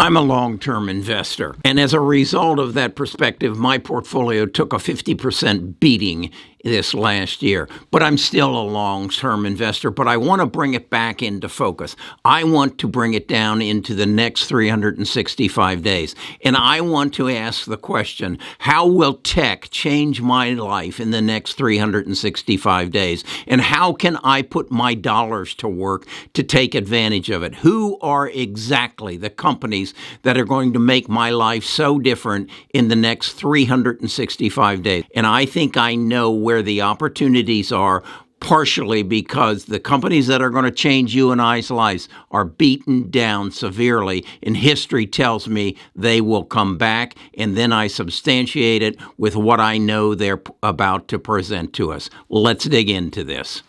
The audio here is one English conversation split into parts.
I'm a long-term investor. And as a result of that perspective, my portfolio took a 50% beating this last year. But I'm still a long-term investor, but I want to bring it back into focus. I want to bring it down into the next 365 days. And I want to ask the question, how will tech change my life in the next 365 days? And how can I put my dollars to work to take advantage of it? Who are exactly the companies that are going to make my life so different in the next 365 days? And I think I know where the opportunities are, partially because the companies that are going to change you and I's lives are beaten down severely, and history tells me they will come back, and then I substantiate it with what I know they're about to present to us. Let's dig into this.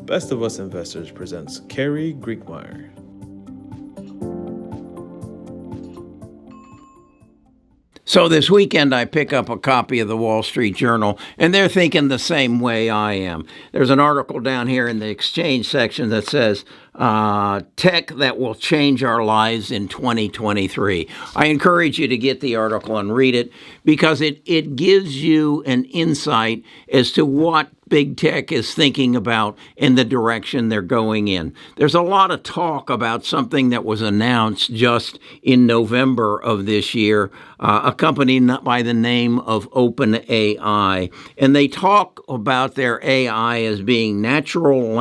Best of Us Investors presents Carrie Griegmeyer. So this weekend, I pick up a copy of the Wall Street Journal, and they're thinking the same way I am. There's an article down here in the exchange section that says, tech that will change our lives in 2023. I encourage you to get the article and read it because it gives you an insight as to what big tech is thinking about and the direction they're going in. There's a lot of talk about something that was announced just in November of this year, a company by the name of OpenAI. And they talk about their AI as being natural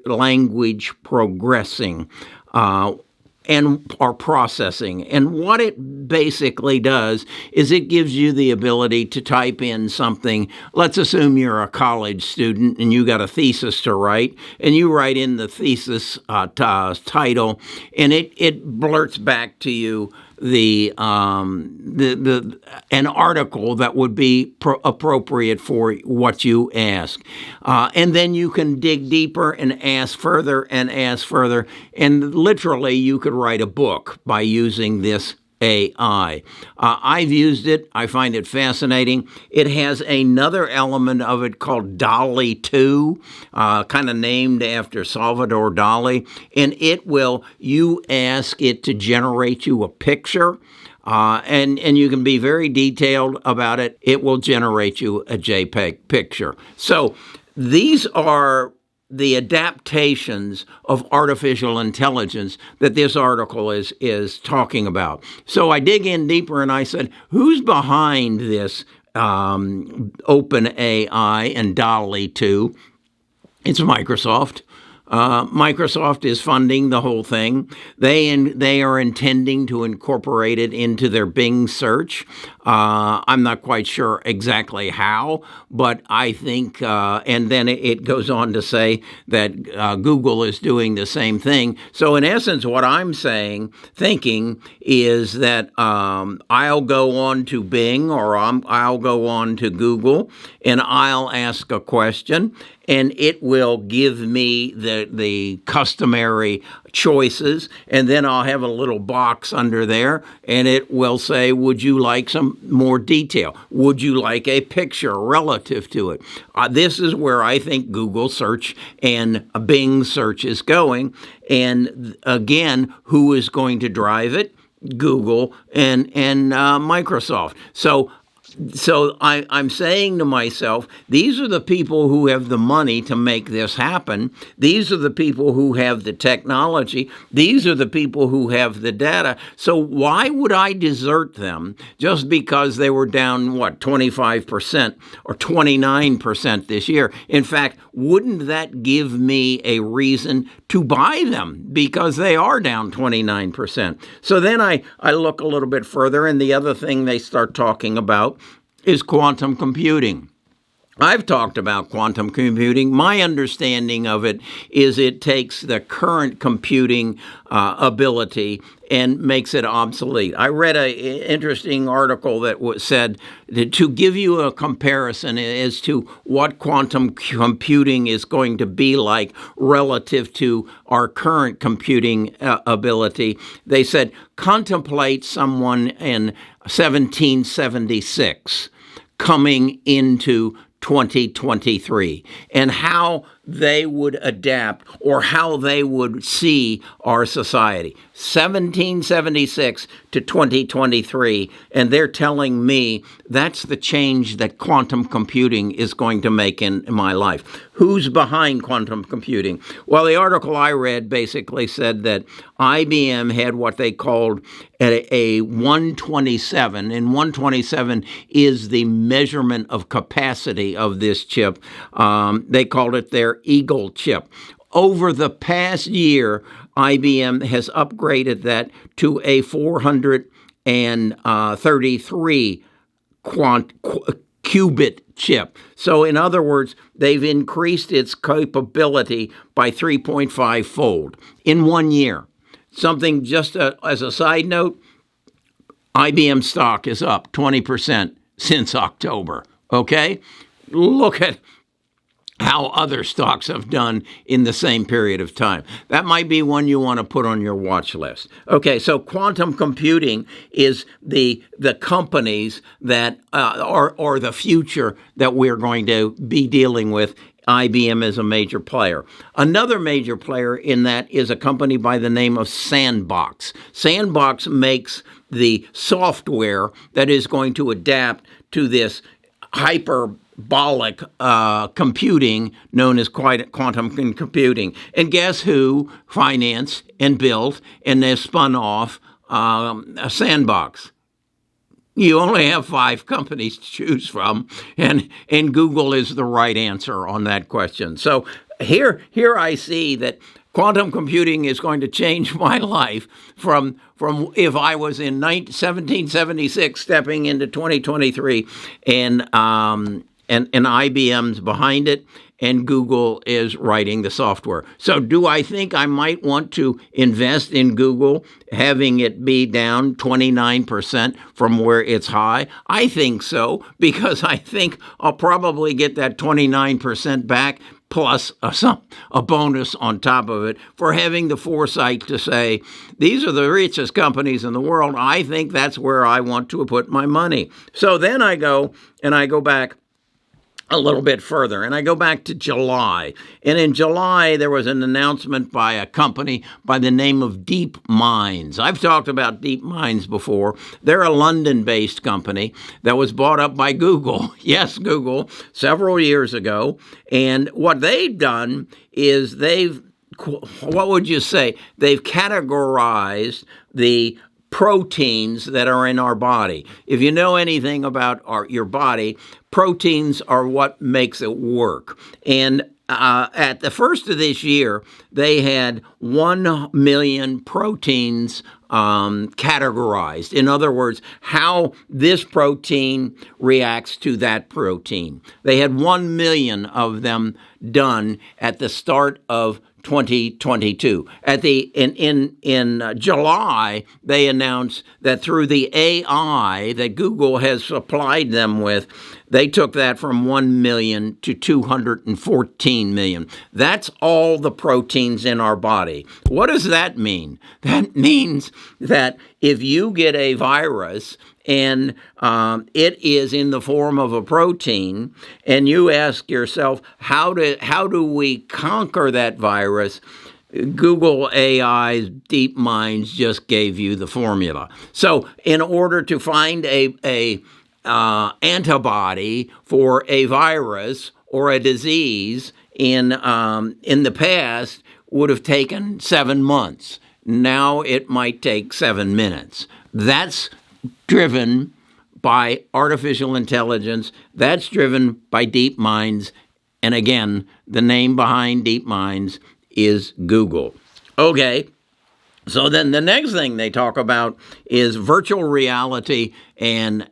language progressing. And are processing. And what it basically does is it gives you the ability to type in something. Let's assume you're a college student and you got a thesis to write, and you write in the thesis title, and it blurts back to you an article that would be appropriate for what you ask. And then you can dig deeper and ask further and ask further. And literally, you could write a book by using this AI. I've used it. I find it fascinating. It has another element of it called DALL-E 2, kind of named after Salvador Dali. And you ask it to generate you a picture, and you can be very detailed about it. It will generate you a JPEG picture. So these are the adaptations of artificial intelligence that this article is talking about. So I dig in deeper and I said, who's behind this OpenAI and DALL-E 2? It's Microsoft. Microsoft is funding the whole thing. They are intending to incorporate it into their Bing search. I'm not quite sure exactly how, but I think, and then it goes on to say that Google is doing the same thing. So in essence, what I'm thinking is that I'll go on to Bing or I'll go on to Google and I'll ask a question, and it will give me the customary choices, and then I'll have a little box under there, and it will say, would you like some more detail? Would you like a picture relative to it? This is where I think Google search and Bing search is going. And again, who is going to drive it? Google and Microsoft. So I'm saying to myself, these are the people who have the money to make this happen. These are the people who have the technology. These are the people who have the data. So why would I desert them just because they were down, 25% or 29% this year? In fact, wouldn't that give me a reason to buy them because they are down 29%? So then I look a little bit further, and the other thing they start talking about is quantum computing. I've talked about quantum computing. My understanding of it is it takes the current computing ability and makes it obsolete. I read an interesting article that said that to give you a comparison as to what quantum computing is going to be like relative to our current computing ability. They said, contemplate someone in 1776 coming into 2023 and how they would adapt or how they would see our society. 1776 to 2023, and they're telling me that's the change that quantum computing is going to make in my life. Who's behind quantum computing? Well, the article I read basically said that IBM had what they called a 127, and 127 is the measurement of capacity of this chip. They called it their Eagle chip. Over the past year, IBM has upgraded that to a 433 qubit chip. So in other words, they've increased its capability by 3.5 fold in 1 year. Something just as a side note, IBM stock is up 20% since October. Okay? Look at how other stocks have done in the same period of time. That might be one you want to put on your watch list. Okay, so quantum computing is the companies that are the future that we're going to be dealing with. IBM is a major player. Another major player in that is a company by the name of Sandbox. Sandbox makes the software that is going to adapt to this hyperbolic computing known as quantum computing. And guess who financed and built and has spun off a Sandbox? You only have 5 companies to choose from, and Google is the right answer on that question. So here I see that quantum computing is going to change my life from if I was in 1776 stepping into 2023, and IBM's behind it, and Google is writing the software. So do I think I might want to invest in Google, having it be down 29% from where it's high? I think so, because I think I'll probably get that 29% back plus a bonus on top of it for having the foresight to say, these are the richest companies in the world. I think that's where I want to put my money. So then I go back a little bit further, and I go back to July. And in July, there was an announcement by a company by the name of DeepMind. I've talked about DeepMind before. They're a London-based company that was bought up by Google. Yes, Google, several years ago. And what they've done is what would you say? They've categorized the proteins that are in our body. If you know anything about your body, proteins are what makes it work. And at the first of this year, they had 1 million proteins categorized. In other words, how this protein reacts to that protein. They had 1 million of them done at the start of 2022. In July, they announced that through the AI that Google has supplied them with, they took that from 1 million to 214 million. That's all the proteins in our body. What does that mean? That means that if you get a virus and it is in the form of a protein, and you ask yourself, how do we conquer that virus? Google AI's DeepMind just gave you the formula. So in order to find a antibody for a virus or a disease in the past would have taken 7 months. Now it might take 7 minutes. That's driven by artificial intelligence. That's driven by DeepMind. And again, the name behind DeepMind is Google. Okay, so then the next thing they talk about is virtual reality and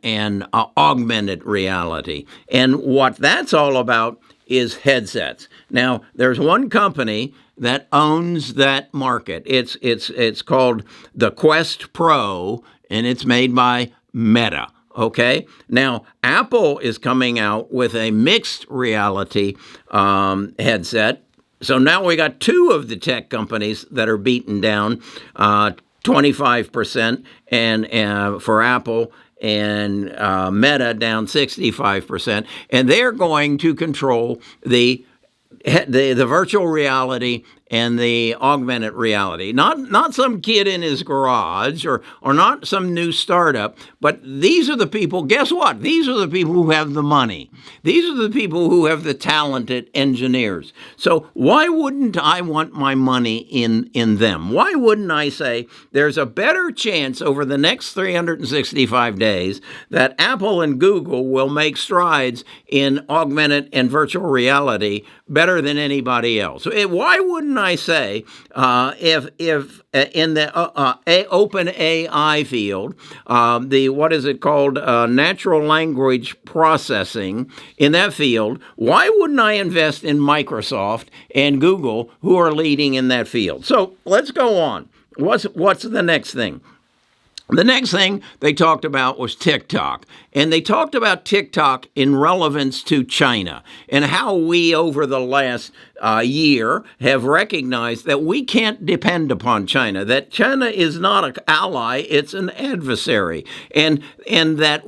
augmented reality. And what that's all about is headsets. Now, there's one company that owns that market. It's called the Quest Pro, and it's made by Meta. Okay. Now, Apple is coming out with a mixed reality headset. So now we got 2 of the tech companies that are beaten down 25% and for Apple, and Meta down 65%. And they're going to control the the virtual reality and the augmented reality. Not some kid in his garage or not some new startup, but these are the people, guess what? These are the people who have the money. These are the people who have the talented engineers. So why wouldn't I want my money in them? Why wouldn't I say there's a better chance over the next 365 days that Apple and Google will make strides in augmented and virtual reality better than anybody else? Why wouldn't I say if in the open AI field, what is it called, natural language processing, in that field, why wouldn't I invest in Microsoft and Google, who are leading in that field? So let's go on. What's the next thing? The next thing they talked about was TikTok. And they talked about TikTok in relevance to China and how we, over the last year, have recognized that we can't depend upon China, that China is not an ally, it's an adversary, and that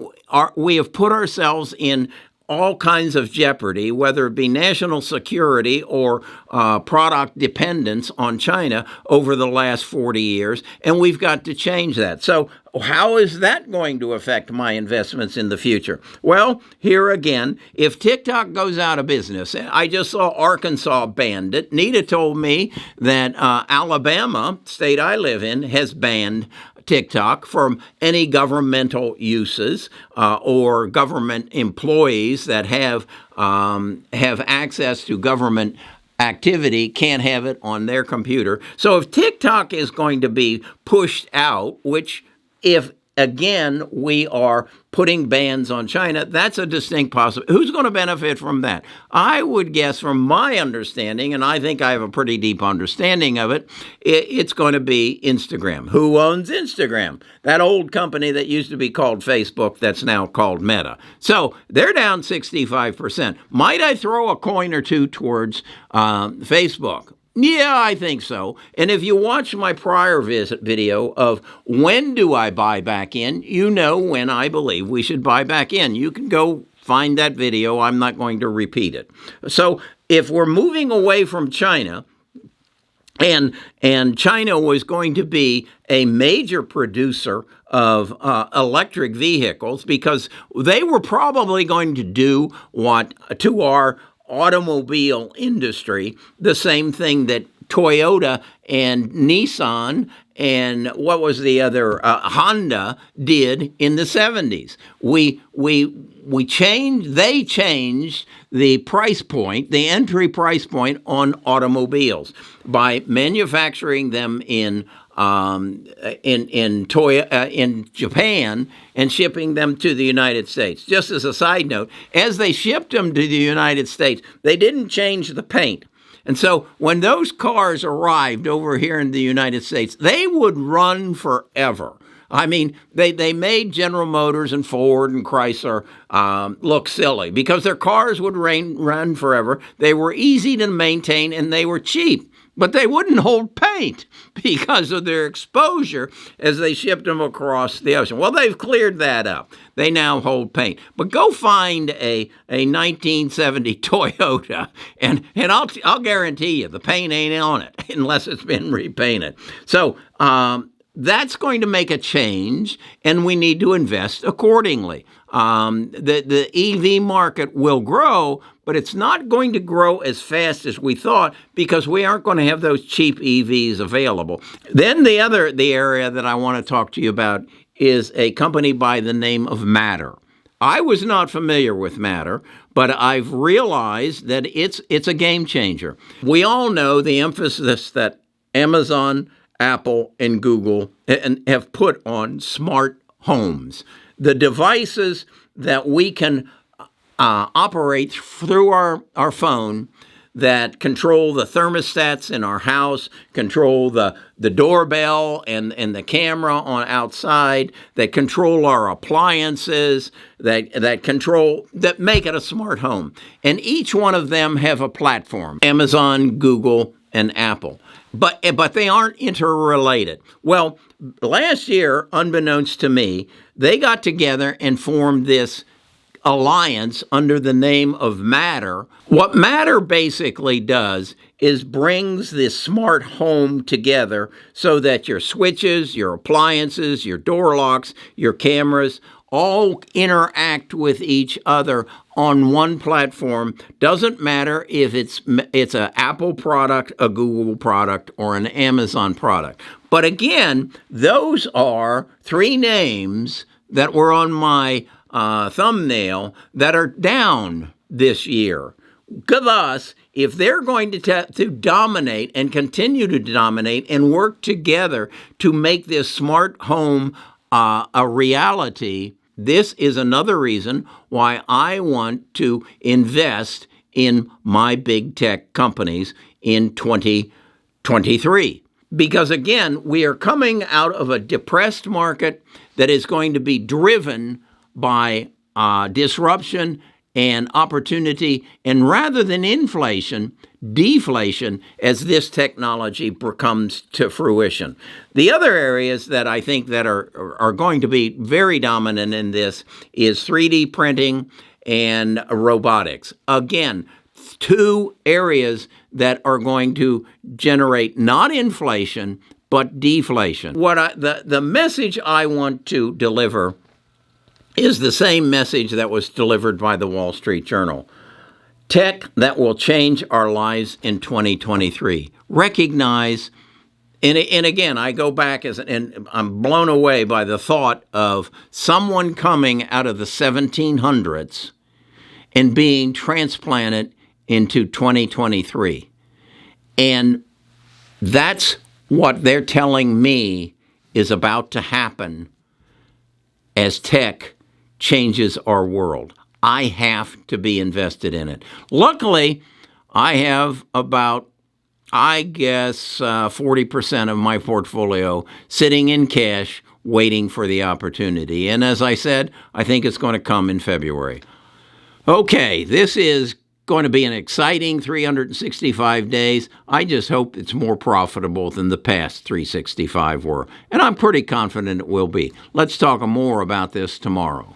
we have put ourselves in all kinds of jeopardy, whether it be national security or product dependence on China over the last 40 years, and we've got to change that. So how is that going to affect my investments in the future? Well, here again, if TikTok goes out of business, I just saw Arkansas banned it. Nita told me that Alabama, state I live in, has banned TikTok from any governmental uses or government employees that have access to government activity can't have it on their computer. So if TikTok is going to be pushed out, which if again we are putting bans on China, that's a distinct possibility. Who's going to benefit from that? I would guess, from my understanding, and I think I have a pretty deep understanding of it, it's going to be Instagram. Who owns Instagram? That old company that used to be called Facebook that's now called Meta. So they're down 65%. Might I throw a coin or two towards Facebook? Yeah, I think so. And if you watch my prior video of when do I buy back in, you know when I believe we should buy back in. You can go find that video. I'm not going to repeat it. So if we're moving away from China, and China was going to be a major producer of electric vehicles, because they were probably going to do what to our automobile industry the same thing that Toyota and Nissan and what was the other Honda did in the 70s. They changed the price point, the entry price point on automobiles by manufacturing them in Japan and shipping them to the United States. Just as a side note, as they shipped them to the United States, they didn't change the paint. And so when those cars arrived over here in the United States, they would run forever. I mean, they made General Motors and Ford and Chrysler look silly because their cars would run forever. They were easy to maintain and they were cheap. But they wouldn't hold paint because of their exposure as they shipped them across the ocean. Well, they've cleared that up. They now hold paint. But go find a 1970 Toyota, and I'll guarantee you the paint ain't on it unless it's been repainted. So that's going to make a change, and we need to invest accordingly. The EV market will grow, but it's not going to grow as fast as we thought because we aren't going to have those cheap EVs available. Then the area that I want to talk to you about is a company by the name of Matter. I was not familiar with Matter, but I've realized that it's a game changer. We all know the emphasis that Amazon, Apple, and Google have put on smart homes. The devices that we can operate through our phone that control the thermostats in our house, control the doorbell and the camera on outside, that control our appliances, that make it a smart home. And each one of them have a platform, Amazon, Google, and Apple. But they aren't interrelated. Well, last year, unbeknownst to me, they got together and formed this alliance under the name of Matter. What Matter basically does is brings this smart home together so that your switches, your appliances, your door locks, your cameras all interact with each other on one platform. Doesn't matter if it's an Apple product, a Google product, or an Amazon product. But again, those are three names that were on my thumbnail that are down this year. Thus, if they're going to dominate and continue to dominate and work together to make this smart home a reality, this is another reason why I want to invest in my big tech companies in 2023. Because again, we are coming out of a depressed market that is going to be driven by disruption and opportunity, and rather than inflation, deflation as this technology comes to fruition. The other areas that I think that are going to be very dominant in this is 3D printing and robotics. Again, two areas that are going to generate not inflation, but deflation. The message I want to deliver is the same message that was delivered by the Wall Street Journal. Tech that will change our lives in 2023. Recognize, and again, I go back and I'm blown away by the thought of someone coming out of the 1700s and being transplanted into 2023. And that's what they're telling me is about to happen as tech changes our world. I have to be invested in it. Luckily, I have about, 40% of my portfolio sitting in cash waiting for the opportunity. And as I said, I think it's going to come in February. Okay, this is going to be an exciting 365 days. I just hope it's more profitable than the past 365 were. And I'm pretty confident it will be. Let's talk more about this tomorrow.